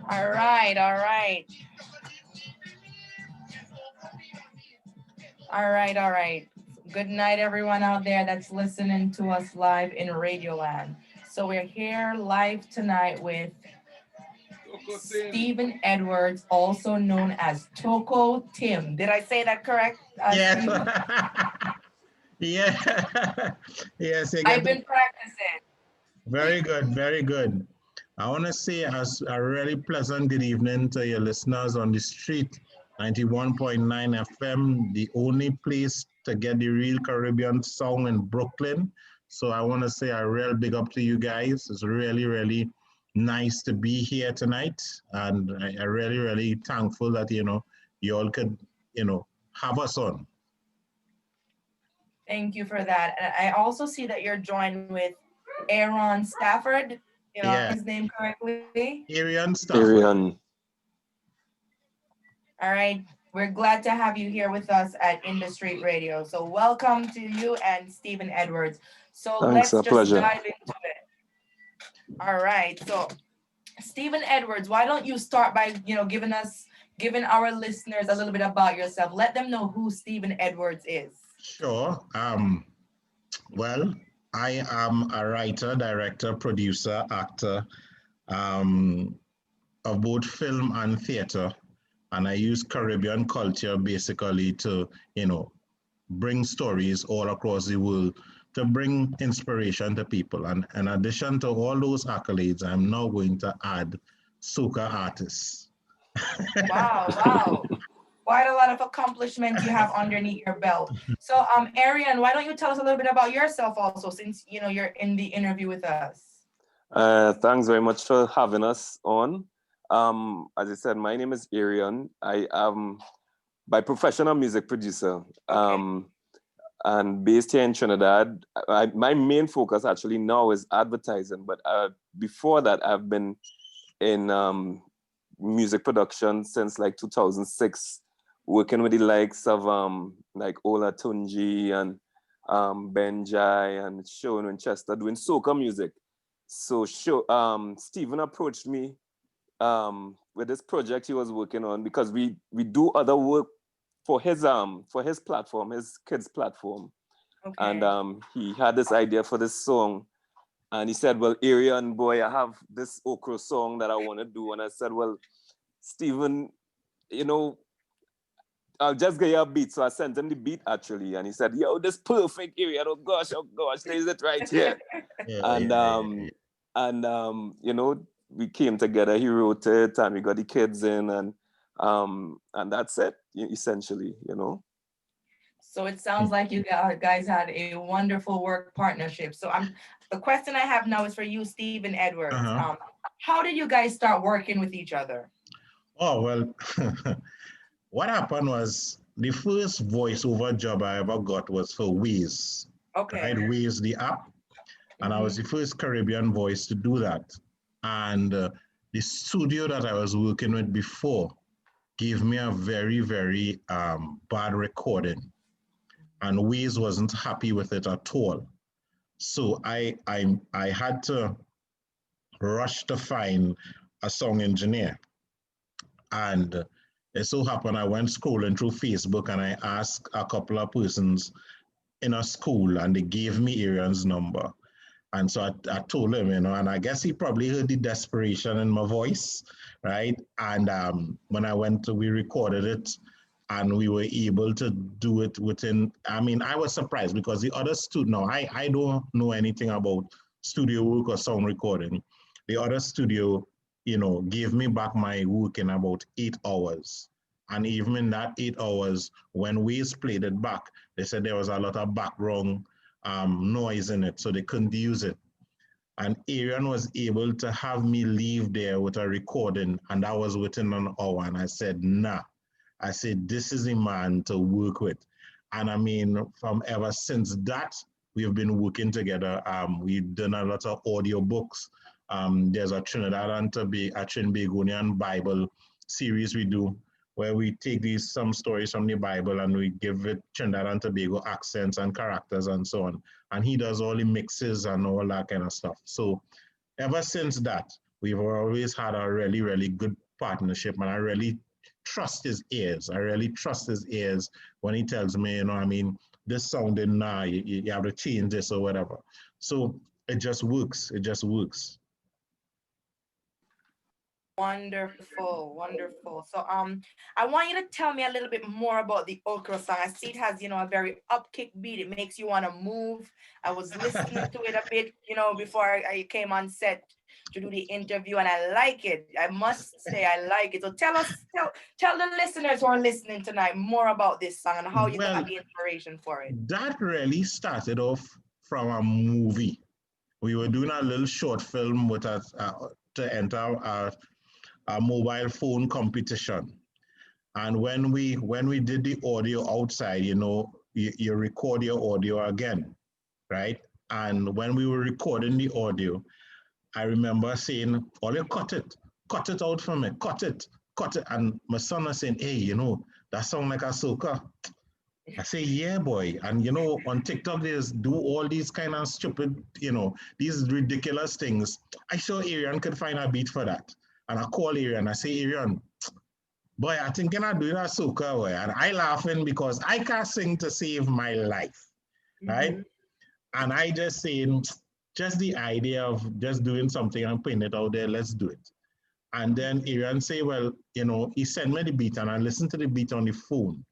All right, all right. All right, all right. Good night, everyone out there that's listening to us live in Radioland. So we're here live tonight with Stephen Edwards, also known as Toko Tim. Did I say that correct, Yes. Stephen? Yeah. Yes, you I've get been it. practicing. Very good, very good. I want to say a really pleasant good evening to your listeners on the street, 91.9 FM, the only place to get the real Caribbean song in Brooklyn. So I want to say a real big up to you guys. It's really, really nice to be here tonight. And I really, really thankful that, you all could, have us on. Thank you for that. And I also see that you're joined with Aaron Stafford. Am I Yeah, saying his name correctly? Arian Stafford. Arian. All right. We're glad to have you here with us at In the Street Radio. So welcome to you and Stephen Edwards. So Thanks, let's a just pleasure. dive into it. All right. So Stephen Edwards, why don't you start by, giving our listeners a little bit about yourself. Let them know who Stephen Edwards is. Sure. Well, I am a writer, director, producer, actor um, of both film and theater. And I use Caribbean culture basically to, bring stories all across the world to bring inspiration to people. And in addition to all those accolades, I'm now going to add soca artists. Wow, wow. Quite a lot of accomplishments you have underneath your belt. So, Arian, why don't you tell us a little bit about yourself also, since you're in the interview with us. Thanks very much for having us on. As I said, my name is Arian. I am by professional music producer. Okay. And based here in Trinidad. My main focus actually now is advertising, but before that, I've been in music production since like 2006, working with the likes of like Ola Tunji and Benjai and Sean Winchester doing soca music. So Stephen approached me with this project he was working on because we do other work for his platform, his kids platform. Okay. And he had this idea for this song. And he said, well, Arian, boy, I have this Ochro song that I want to do. And I said, well, Stephen, I'll just get you a beat. So I sent him the beat actually. And he said, yo, this perfect Arian. Oh gosh, there's it right here. Yeah, And yeah, yeah, yeah. we came together, he wrote it, and we got the kids in, and that's it, essentially. So it sounds like you guys had a wonderful work partnership. So the question I have now is for you, Stephen Edwards. Uh-huh. How did you guys start working with each other? Oh, well, what happened was the first voiceover job I ever got was for Waze, Okay. right? Waze, the app. And I was the first Caribbean voice to do that. And the studio that I was working with before gave me a very, very bad recording. And Waze wasn't happy with it at all. So I had to rush to find a song engineer. And it so happened I went scrolling through Facebook and I asked a couple of persons in a school and they gave me Arian's number. And so I told him, and I guess he probably heard the desperation in my voice, right? And when we recorded it and we were able to do it within, I was surprised because the other studio, now I don't know anything about studio work or sound recording. The other studio, gave me back my work in about 8 hours. And even in that 8 hours, when we played it back, they said there was a lot of background noise in it, so they couldn't use it. And Arian was able to have me leave there with a recording, and that was within an hour. And I said, nah. I said, this is a man to work with. And from ever since that, we've been working together. We've done a lot of audio books. There's a Trinidad and Trinbagonian Bible series we do, where we take some stories from the Bible and we give it Trinidad and Tobago accents and characters and so on. And he does all the mixes and all that kind of stuff. So ever since that, We've always had a really, really good partnership, and I really trust his ears. I really trust his ears when he tells me, I mean, this sounded nah, you have to change this or whatever. So it just works. It just works. Wonderful, wonderful. So I want you to tell me a little bit more about the Ochro song. I see it has, a very upkick beat. It makes you want to move. I was listening to it a bit, before I came on set to do the interview, and I like it. I must say I like it. So tell the listeners who are listening tonight more about this song and how you got Well, the inspiration for it. that really started off from a movie. We were doing a little short film with us to enter a mobile phone competition. And when we did the audio outside, you record your audio again, right? And when we were recording the audio, I remember saying, "Oh, you cut it out for me, cut it." And my son was saying, "Hey, that sound like a soca." I say, "Yeah, boy." And on TikTok, there's do all these kind of stupid, these ridiculous things. I saw Arian could find a beat for that. And I call Arian, I say, "Arian, boy, I think I do that soca, boy." And I laughing because I can't sing to save my life, right? Mm-hmm. And I just saying, just the idea of just doing something and putting it out there, let's do it. And then Arian say, well, he sent me the beat and I listened to the beat on the phone.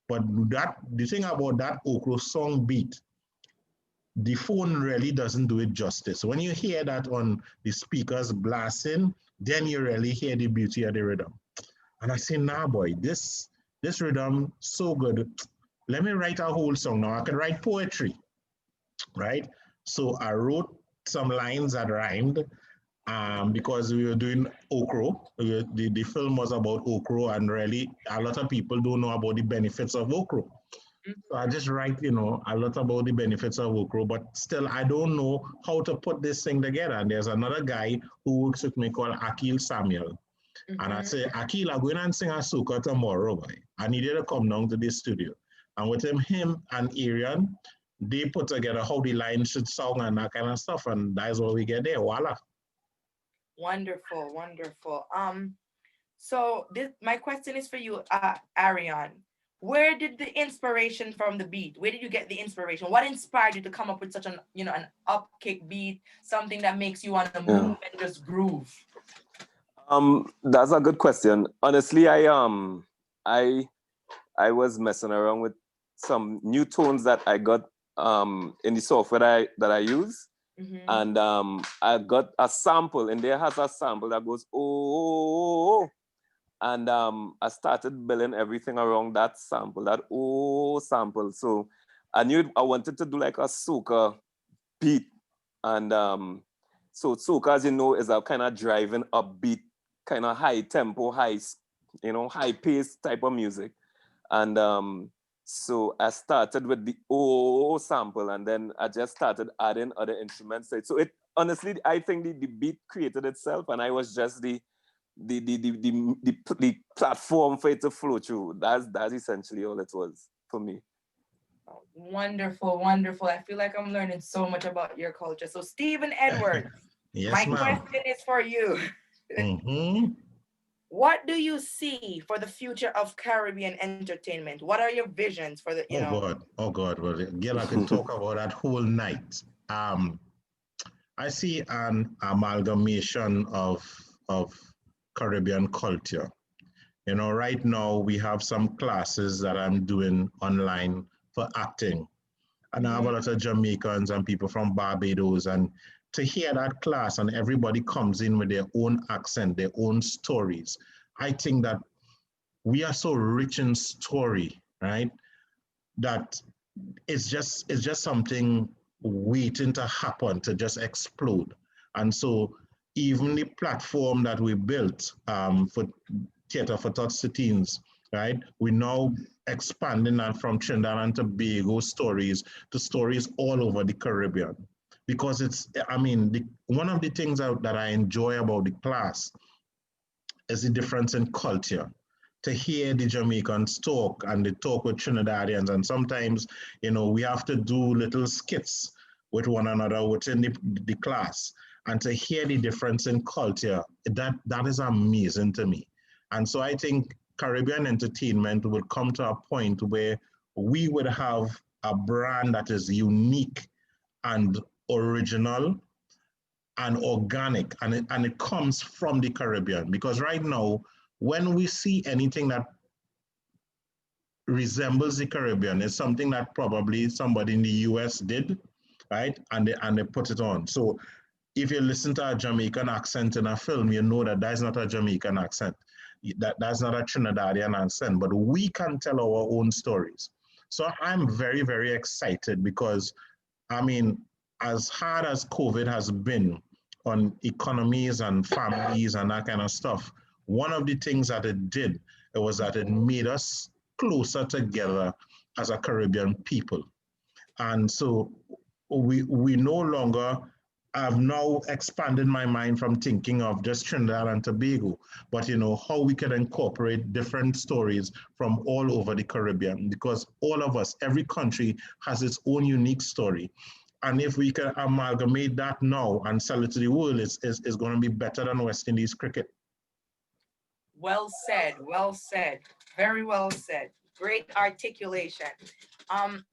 But the thing about that Ochro song beat, the phone really doesn't do it justice. When you hear that on the speakers blasting, then you really hear the beauty of the rhythm. And I say, nah, boy, this rhythm so good. Let me write a whole song now. I can write poetry, right? So I wrote some lines that rhymed because we were doing Ochro. The film was about Ochro, and really a lot of people don't know about the benefits of Ochro. So I just write, a lot about the benefits of Ochro, but still I don't know how to put this thing together. And there's another guy who works with me called Akil Samuel. And I say, Akil, I'm going and sing a soca tomorrow, boy. I needed to come down to the studio. And with him and Arian, they put together how the line should sound and that kind of stuff. And that's what we get there. Voila. Wonderful, wonderful. So my question is for you, Ariane. Where did the inspiration from the beat? Where did you get the inspiration? What inspired you to come up with such an upkick beat, something that makes you want to move and just groove? That's a good question. Honestly, I was messing around with some new tones that I got in the software that I use. And I got a sample, and there has a sample that goes, oh, and I started building everything around that sample, that sample. So I knew I wanted to do like a soca beat. And so soca, as you know, is a kind of driving upbeat, kind of high tempo, high pace type of music. And so I started with the sample, and then I just started adding other instruments. So it honestly, I think the beat created itself, and I was just the platform for it to flow through. That's essentially all it was for me. Wonderful, wonderful. I feel like I'm learning so much about your culture. So Stephen Edwards, yes, my question is for you. What do you see for the future of Caribbean entertainment? What are your visions for the, Oh God. Well, again, I could talk about that whole night. I see an amalgamation of Caribbean culture. Right now we have some classes that I'm doing online for acting. And I have a lot of Jamaicans and people from Barbados. And to hear that class and everybody comes in with their own accent, their own stories, I think that we are so rich in story, right? That it's just something waiting to happen, to just explode. And so even the platform that we built for Theatre for Tots to Teens, right? We now expanding that from Trinidad and Tobago stories to stories all over the Caribbean. Because one of the things that I enjoy about the class is the difference in culture. To hear the Jamaicans talk and they talk with Trinidadians, and sometimes, we have to do little skits with one another within the class. and to hear the difference in culture, that is amazing to me. And so I think Caribbean entertainment will come to a point where we would have a brand that is unique and original and organic, and it comes from the Caribbean. Because right now, when we see anything that resembles the Caribbean, it's something that probably somebody in the US did, right? And they put it on. So if you listen to a Jamaican accent in a film, you know that that's not a Jamaican accent. That's not a Trinidadian accent, but we can tell our own stories. So I'm very, very excited because, I mean, as hard as COVID has been on economies and families and that kind of stuff, one of the things that it did, it was that it made us closer together as a Caribbean people. And so we no longer, I've now expanded my mind from thinking of just Trinidad and Tobago, but how we can incorporate different stories from all over the Caribbean, because all of us, every country has its own unique story. And if we can amalgamate that now and sell it to the world, it's going to be better than West Indies cricket. Well said, well said, very well said. Great articulation. Um,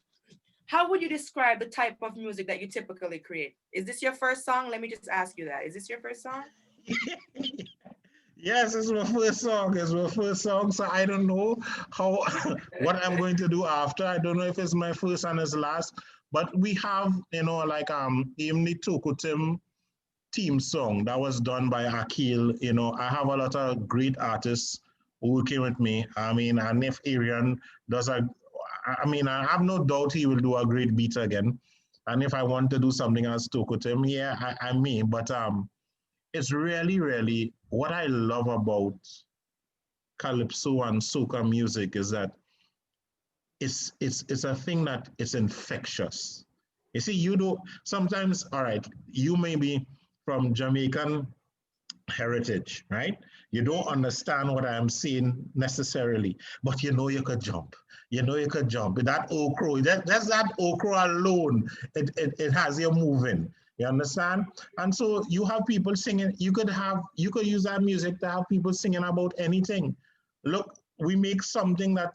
how would you describe the type of music that you typically create? Is this your first song? Let me just ask you that. Is this your first song? Yes, it's my first song. It's my first song. So I don't know how what I'm going to do after. I don't know if it's my first and it's last. But we have, like even the Tokutim theme song that was done by Akil. I have a lot of great artists working with me. I mean, and if Arian does I have no doubt he will do a great beat again. And if I want to do something else to him, yeah, I may. But it's really, really what I love about calypso and soca music is that it's a thing that is infectious. You see, you do sometimes, all right, you may be from Jamaican heritage, right? You don't understand what I'm saying necessarily, but you could jump. You could jump. That Ochro, that's that Ochro alone, it has you moving. You understand? And so you have people singing, you could use that music to have people singing about anything. Look, we make something that,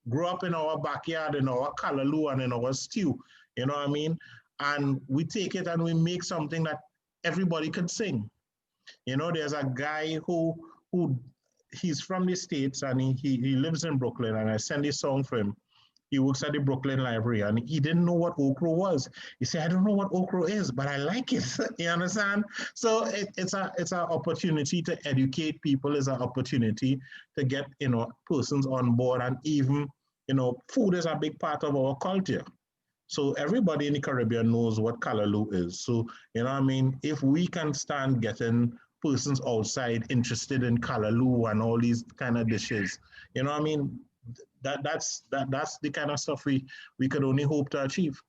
grew up in our backyard, in our kalaloo and in our stew, you know what I mean? And we take it and we make something that everybody could sing. There's a guy who he's from the States and he lives in Brooklyn, and I sent this song for him. He works at the Brooklyn Library and he didn't know what Ochro was. He said, I don't know what Ochro is, but I like it. You understand? So it's an opportunity to educate people, it's an opportunity to get, persons on board, and even, food is a big part of our culture. So everybody in the Caribbean knows what Kalaloo is. So, if we can start getting persons outside interested in Kalaloo and all these kind of dishes, that's the kind of stuff we could only hope to achieve.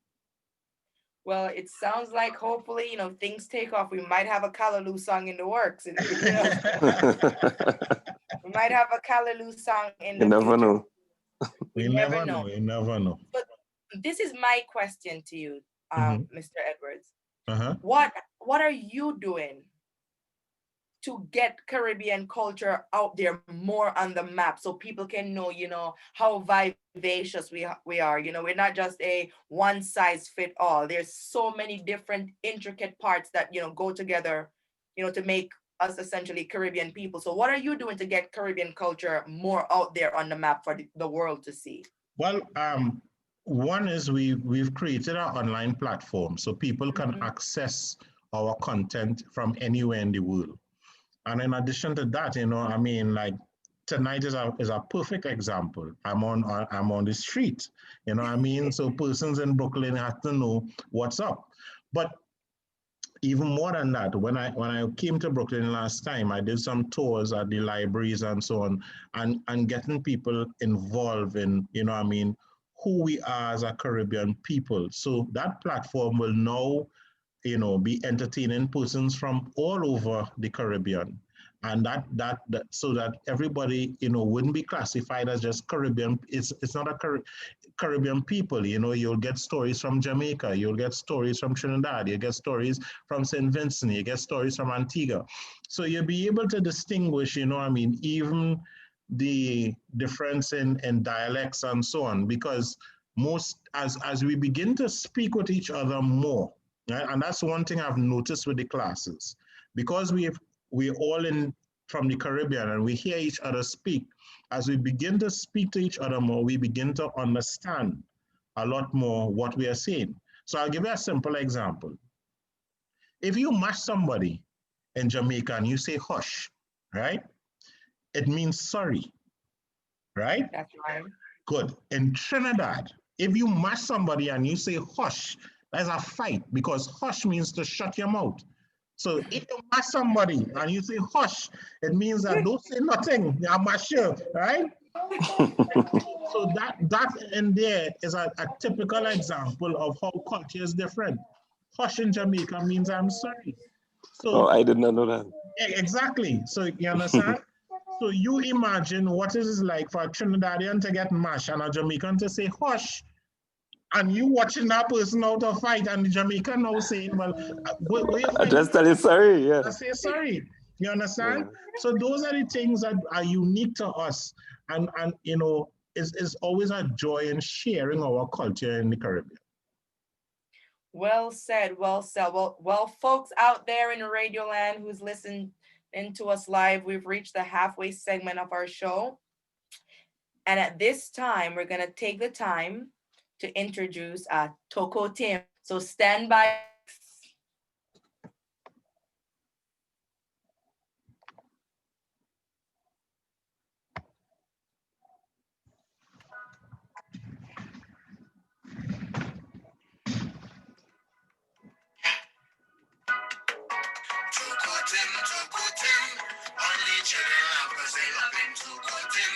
Well, it sounds like hopefully, things take off. We might have a Kalaloo song in the works. We might have a Kalaloo song in the You never future. know. We never know. You never know. But this is my question to you, Mr. Edwards. Uh-huh. What are you doing to get Caribbean culture out there more on the map, so people can know, how vivacious we are. We're not just a one size fit all. There's so many different intricate parts that, go together, to make us essentially Caribbean people. So what are you doing to get Caribbean culture more out there on the map for the world to see? Well, one is we've created an online platform so people can access our content from anywhere in the world. And in addition to that, like tonight is a perfect example. I'm on the street, so persons in Brooklyn have to know what's up. But even more than that, when I came to Brooklyn last time, I did some tours at the libraries and so on, and getting people involved in, who we are as a Caribbean people. So that platform will now, be entertaining persons from all over the Caribbean. and that so that everybody, you know, wouldn't be classified as just Caribbean. It's not a Caribbean people. You know, you'll get stories from Jamaica, you'll get stories from Trinidad, you get stories from St. Vincent, you get stories from Antigua. So you'll be able to distinguish, you know, I mean, even the difference in dialects and so on, because most as we begin to speak with each other more, right? And that's one thing I've noticed with the classes, because we're all in from the Caribbean and we hear each other speak. As we begin to speak to each other more, we begin to understand a lot more what we are saying. So I'll give you a simple example. If you match somebody in Jamaica and you say hush, right? It means sorry, right? That's right. Good. In Trinidad, if you match somebody and you say hush, there's a fight, because hush means to shut your mouth. So if you match somebody and you say hush, it means that don't say nothing. You're mature, right? So that in there is a typical example of how culture is different. Hush in Jamaica means I'm sorry. Oh, So I did not know that. exactly. So you understand? So you imagine what it is like for a Trinidadian to get mashed and a Jamaican to say hush, and you watching that person out of fight, and the Jamaican now saying, well, where you I find just tell you sorry, yeah. I say sorry. You understand? Yeah. So those are the things that are unique to us, and you know, is always a joy in sharing our culture in the Caribbean. Well said, well said. Well, folks out there in Radio Land who's listening to us live, we've reached the halfway segment of our show. And at this time, we're gonna take the time to introduce Toko Tim. So stand by. Only children love 'cause they love him. Too good him.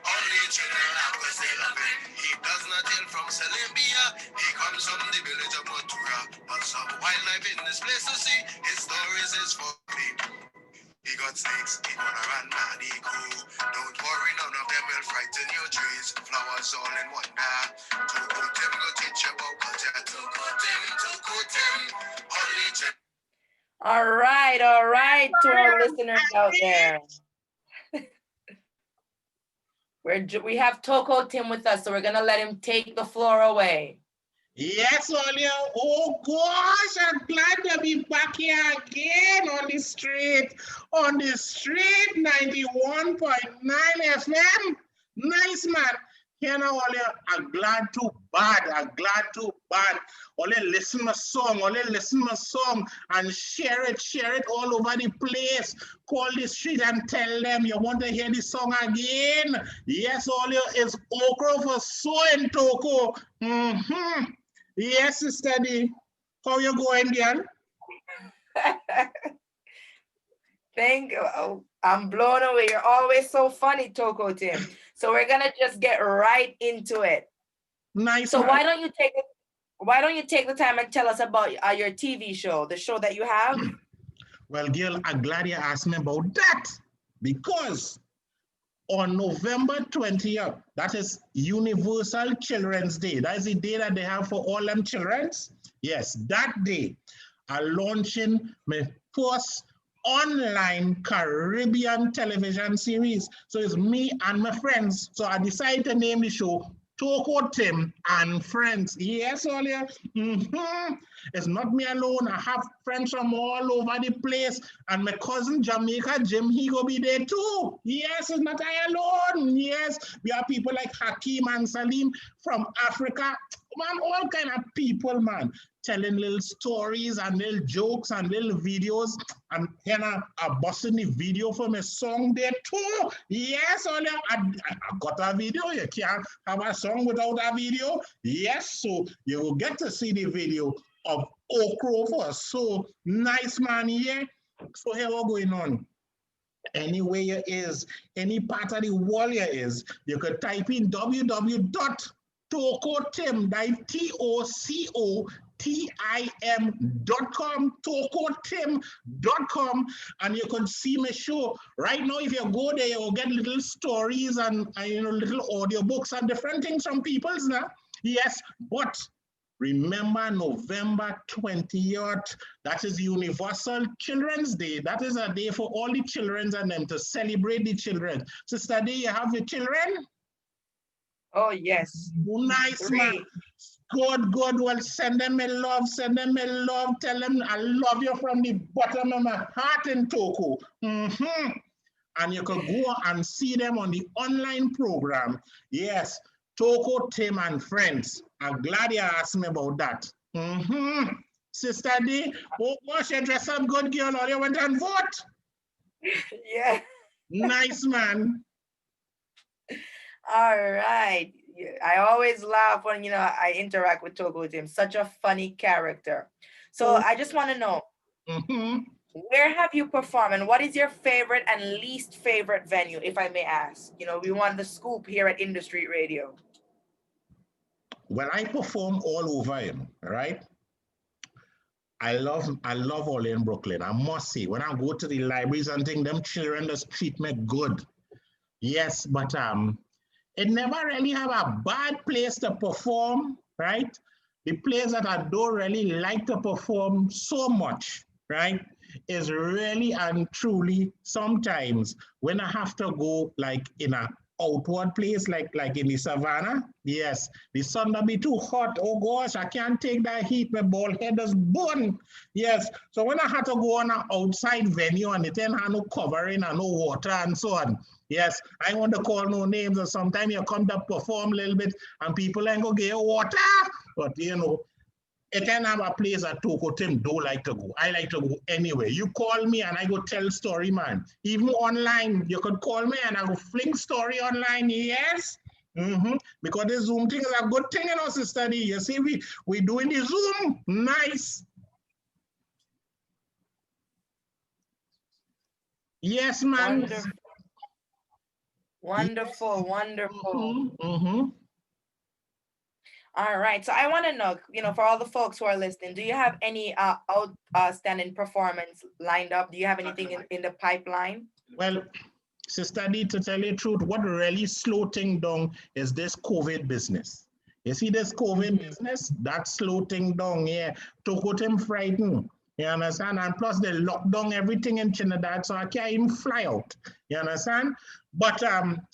Only children love 'cause they love him. He does not hail from Columbia. He comes from the village of Matura. But some wildlife in this place to see. His stories is for me. He got snakes, he gonna run mad, he cool. Don't worry, none of them will frighten your trees. Flowers all in wonder. Too good him, go teach you about culture. Too good him. Only children. All right, to our listeners out there. We have Toko Tim with us, so we're gonna let him take the floor away. Yes, Olia. Oh gosh, I'm glad to be back here again on the street. 91.9 FM. Nice, man. Here now, Olia, I'm glad to bad. Olia, listen my song, and share it all over the place. Call the street and tell them you want to hear the song again. Yes, Olia, it's Ochro for so and Toko. Yes, Sister D. How you going, girl? Thank you. Oh, I'm blown away. You're always so funny, Toko Tim. So we're gonna just get right into it. Nice. So man. why don't you take the time and tell us about your TV show, the show that you have? Well, girl, I'm glad you asked me about that, because on November 20th, that is Universal Children's Day. That is the day that they have for all them childrens. Yes, that day, I'm launching my first online Caribbean television series. So it's me and my friends. So I decided to name the show Toko Tim and Friends. Yes, Olia. It's not me alone. I have friends from all over the place. And my cousin Jamaica Jim, he go be there too. Yes, it's not I alone. Yes, we have people like Hakeem and Salim from Africa. Man, all kind of people, man, telling little stories and little jokes and little videos. And then I busting the video for my song there too. Yes, Olia, I got a video. You can't have a song without a video. Yes, so you will get to see the video of Ochro for so nice, man. Yeah. So here what going on. Anywhere you is, any part of the world you is, you could type in www.tokotim, tokotim.com, tokotim.com, and you can see my show. Right now, if you go there, you'll get little stories and little audiobooks and different things from people's now. Yes, but remember November 20th, that is Universal Children's Day. That is a day for all the children and them to celebrate the children. Sister D, you have your children? Oh, yes. Nice, 3. man. Good, good. Well, send them a love, send them a love. Tell them I love you from the bottom of my heart in Toko. And you can go and see them on the online program. Yes, Toko, Tim, and Friends. I'm glad you asked me about that. Sister D, what's your dress up good, girl? Or you went and vote? Yeah. Nice, man. All right. I always laugh when, I interact with Togo with him. Such a funny character. So I just want to know, where have you performed and what is your favorite and least favorite venue, if I may ask? We want the scoop here at Industry Radio. Well, I perform all over, right? I love all in Brooklyn. I must say, when I go to the libraries and things, them children just treat me good. Yes, but it never really have a bad place to perform, right? The place that I don't really like to perform so much, right, is really and truly sometimes when I have to go like in a outward place, like in the savannah. Yes, the sun will be too hot. Oh gosh, I can't take that heat. My bald head is burn. Yes, so when I had to go on an outside venue and it ain't have no covering and no water and so on. Yes, I want to call no names, or sometimes you come to perform a little bit and people ain't go get you water. But it ain't have a place that Toko Tim don't like to go. I like to go anywhere. You call me and I go tell story, man. Even online, you could call me and I go fling story online. Yes. Because the Zoom thing is a good thing, Sister D. You see, we doing the Zoom. Nice. Yes, man. Wonderful, wonderful. All right. So I want to know, for all the folks who are listening, do you have any outstanding performance lined up? Do you have anything in the pipeline? Well, Sister D, to tell you the truth, what really slowed things down is this COVID business. You see this COVID business, that slowed things down, yeah. Toko Tim frightened. You understand? And plus they locked down everything in Trinidad, so I can't even fly out. You understand? But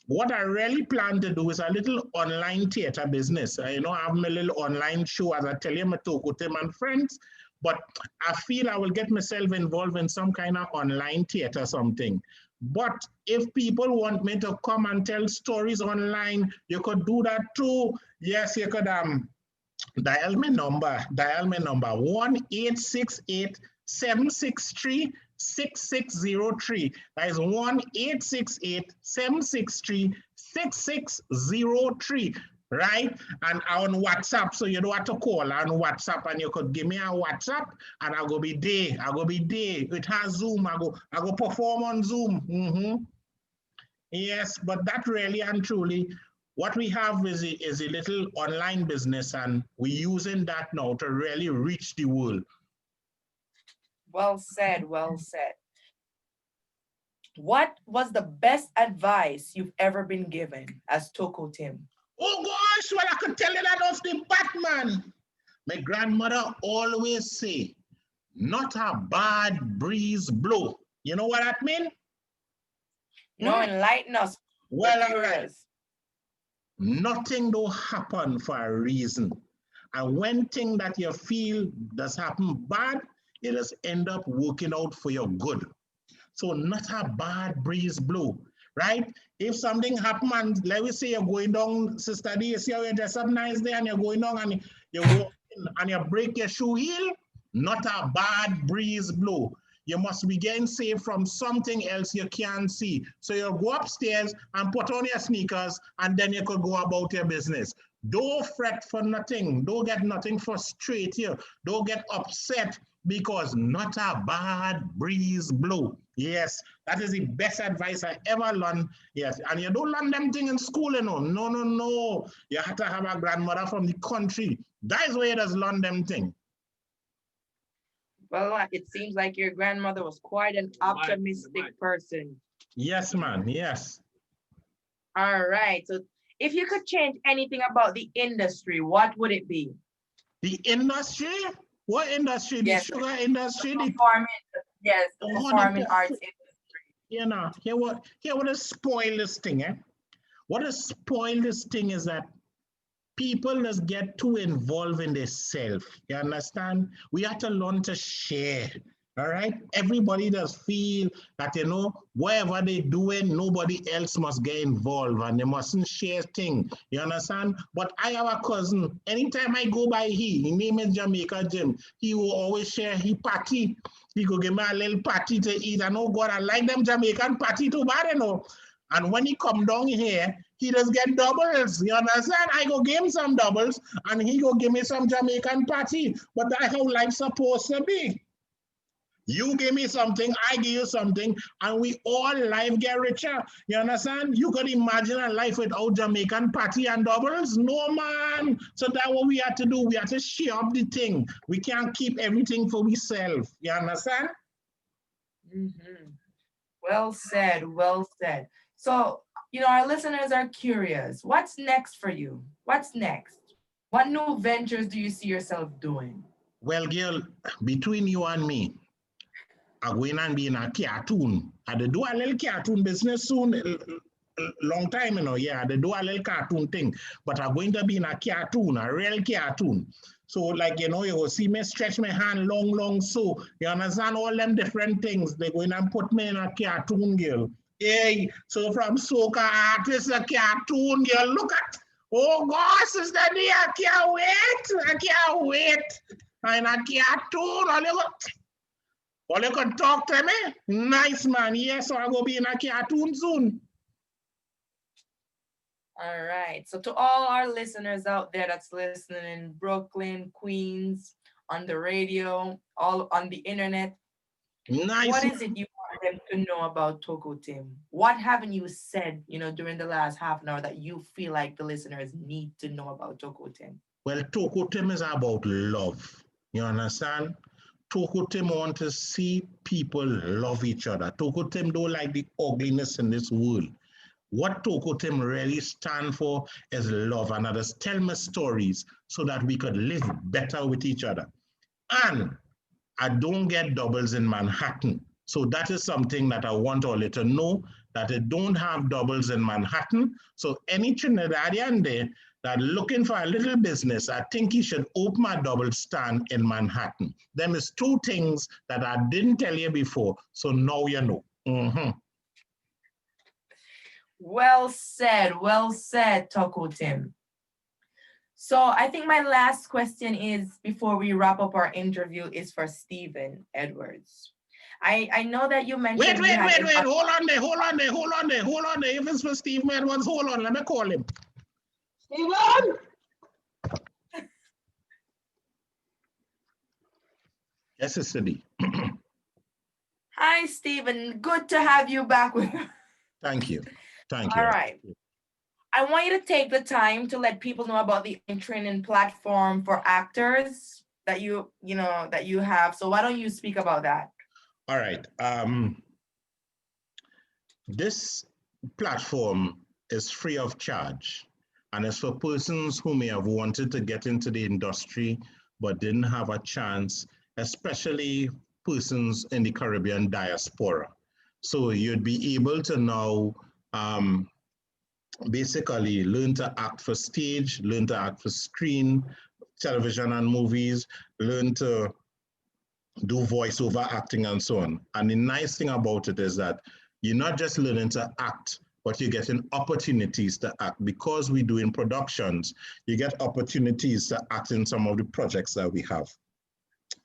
what I really plan to do is a little online theater business. I have my little online show, as I tell you, my Toko Tim and Friends. But I feel I will get myself involved in some kind of online theater something. But if people want me to come and tell stories online, you could do that too. Yes, you could dial my number 1-868-763-6603. That is 1-868-763-6603. Right? And on WhatsApp, so you don't have to call on WhatsApp, and you could give me a WhatsApp and I'll go be there. It has Zoom. I go perform on Zoom. Yes, but that really and truly, what we have is a little online business, and we're using that now to really reach the world. Well said, well said. What was the best advice you've ever been given as Toko Tim? Oh gosh, well, I could tell you that off the Batman. My grandmother always say, not a bad breeze blow. You know what that mean? No, enlighten us. Well, all right. Nothing do happen for a reason. And when thing that you feel does happen bad, it just end up working out for your good. So not a bad breeze blow, right? If something happens, let me say you're going down, Sister D, you see how you dress up nice there and you're going down and you walk in and you break your shoe heel, not a bad breeze blow. You must be getting saved from something else you can't see. So you go upstairs and put on your sneakers and then you could go about your business. Don't fret for nothing. Don't get nothing frustrated here. Don't get upset because not a bad breeze blow. Yes, that is the best advice I ever learned. Yes, and you don't learn them things in school, No. You have to have a grandmother from the country. That is where you just learn them things. Well, it seems like your grandmother was quite an optimistic person. Yes, man. Yes. All right. So if you could change anything about the industry, what would it be? The industry? What industry? The Yes, sugar industry? The performing, yes, the oh, performing arts industry. you know, here what has spoiled this thing, eh? What has spoiled this thing is that people just get too involved in themselves. You understand? We have to learn to share. All right. Everybody does feel that whatever they doing, nobody else must get involved and they mustn't share things. You understand? But I have a cousin. Anytime I go by his name is Jamaica Jim. He will always share his party. He go give me a little party to eat. And oh God, I like them Jamaican party too bad. And when he come down here, he just get doubles. You understand? I go give him some doubles and he go give me some Jamaican patty. But that's how life's supposed to be. You give me something, I give you something, and we all life get richer. You understand? You could imagine a life without Jamaican patty and doubles? No, man. So that's what we have to do. We have to share up the thing. We can't keep everything for ourselves. You understand? Mm-hmm. Well said. Well said. So, our listeners are curious. What's next for you? What's next? What new ventures do you see yourself doing? Well, girl, between you and me, I'm going and be in a cartoon. I do a little cartoon business soon, long time, yeah, they do a little cartoon thing, but I'm going to be in a cartoon, a real cartoon. So like, you will see me stretch my hand long, so you understand all them different things. They're going to put me in a cartoon, girl. Hey, so from soca artist, a cartoon, girl, look at, oh gosh, sister D, I can't wait. And a cartoon, all you can talk to me? Nice, man. Yes, so I go be in a cartoon soon. All right. So to all our listeners out there that's listening in Brooklyn, Queens, on the radio, all on the internet, Nice. What is it you want them to know about Toko Tim? What haven't you said, during the last half an hour that you feel like the listeners need to know about Toko Tim? Well, Toko Tim is about love. You understand? Toko Tim want to see people love each other. Toko Tim don't like the ugliness in this world. What Toko Tim really stand for is love. And I just tell me stories so that we could live better with each other. And I don't get doubles in Manhattan. So that is something that I want all to know, that I don't have doubles in Manhattan. So any Trinidadian there that looking for a little business, I think he should open a double stand in Manhattan. Them is two things that I didn't tell you before. So now you know. Mm-hmm. Well said, Toko Tim. So I think my last question is, before we wrap up our interview, is for Stephen Edwards. I know that you mentioned. Wait. Hold on there. If it's for Stephen Edwards, hold on. Let me call him. Stephen! Yes, Sister D. Hi, Stephen. Good to have you back with us. Thank you. All right. I want you to take the time to let people know about the training platform for actors that you have. So why don't you speak about that? All right. This platform is free of charge, and it's for persons who may have wanted to get into the industry but didn't have a chance, especially persons in the Caribbean diaspora. So you'd be able to now basically learn to act for stage, learn to act for screen, television and movies, learn to do voiceover acting and so on. And the nice thing about it is that you're not just learning to act, but you're getting opportunities to act. Because we do in productions, you get opportunities to act in some of the projects that we have.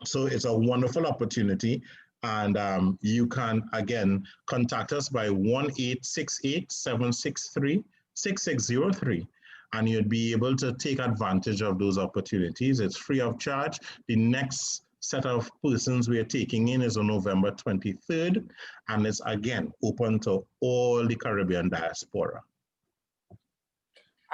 So it's a wonderful opportunity. And you can, again, contact us by 1-868-763-6603. And you'd be able to take advantage of those opportunities. It's free of charge. The next set of persons we are taking in is on November 23rd. And it's, again, open to all the Caribbean diaspora.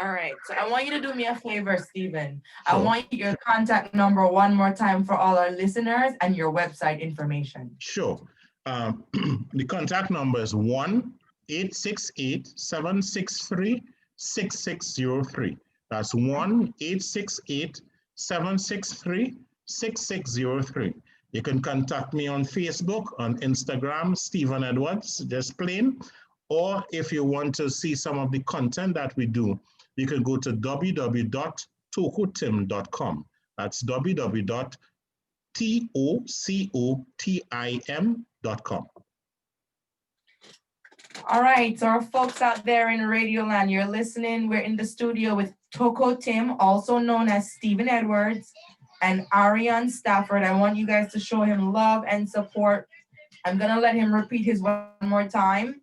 All right. So I want you to do me a favor, Stephen. I Sure. want your contact number one more time for all our listeners and your website information. Sure. The contact number is 1-868-763-6603. That's 1-868-763-6603. You can contact me on Facebook, on Instagram, Stephen Edwards, just plain. Or if you want to see some of the content that we do, you can go to www.tokotim.com. That's www.tokotim.com. All right, so our folks out there in Radio Land, you're listening. We're in the studio with Toko Tim, also known as Stephen Edwards, and Ariane Stafford. I want you guys to show him love and support. I'm gonna let him repeat his one more time,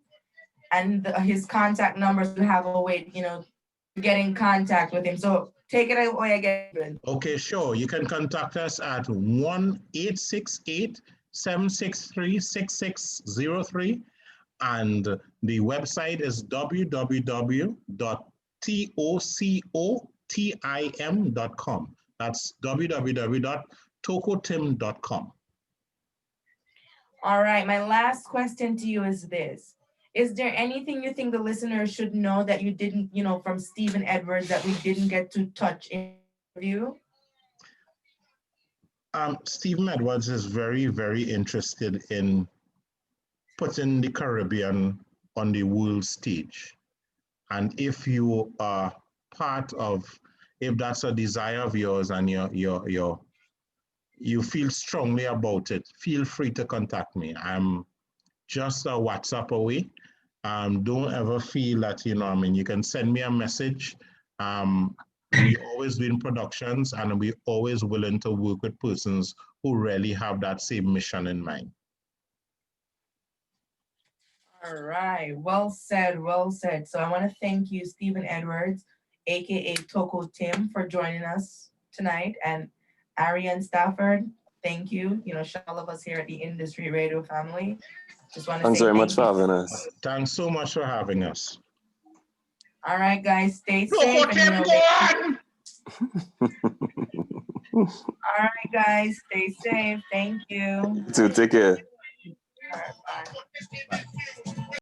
and his contact numbers to have a way, to get in contact with him. So take it away again. Okay, sure. You can contact us at 1-868-763-6603. And the website is www.tokotim.com. That's www.tokotim.com. All right, my last question to you is this. Is there anything you think the listeners should know that you didn't, from Stephen Edwards that we didn't get to touch in you? Stephen Edwards is very, very interested in putting the Caribbean on the world stage. And if you are part of, if that's a desire of yours and you feel strongly about it, feel free to contact me. I'm just a WhatsApp away. Don't ever feel that, you can send me a message. We always doing productions and we always willing to work with persons who really have that same mission in mind. All right, well said, well said. So I want to thank you, Stephen Edwards, aka Toko Tim, for joining us tonight, and Ariane Stafford. Thank you. All of us here at the Industry Radio family. Just want to Thanks say very thank much for having us. Thanks so much for having us. All right, guys, stay Toko safe. Tim, go on! All right, guys, stay safe. Thank you. To take care. All right, bye.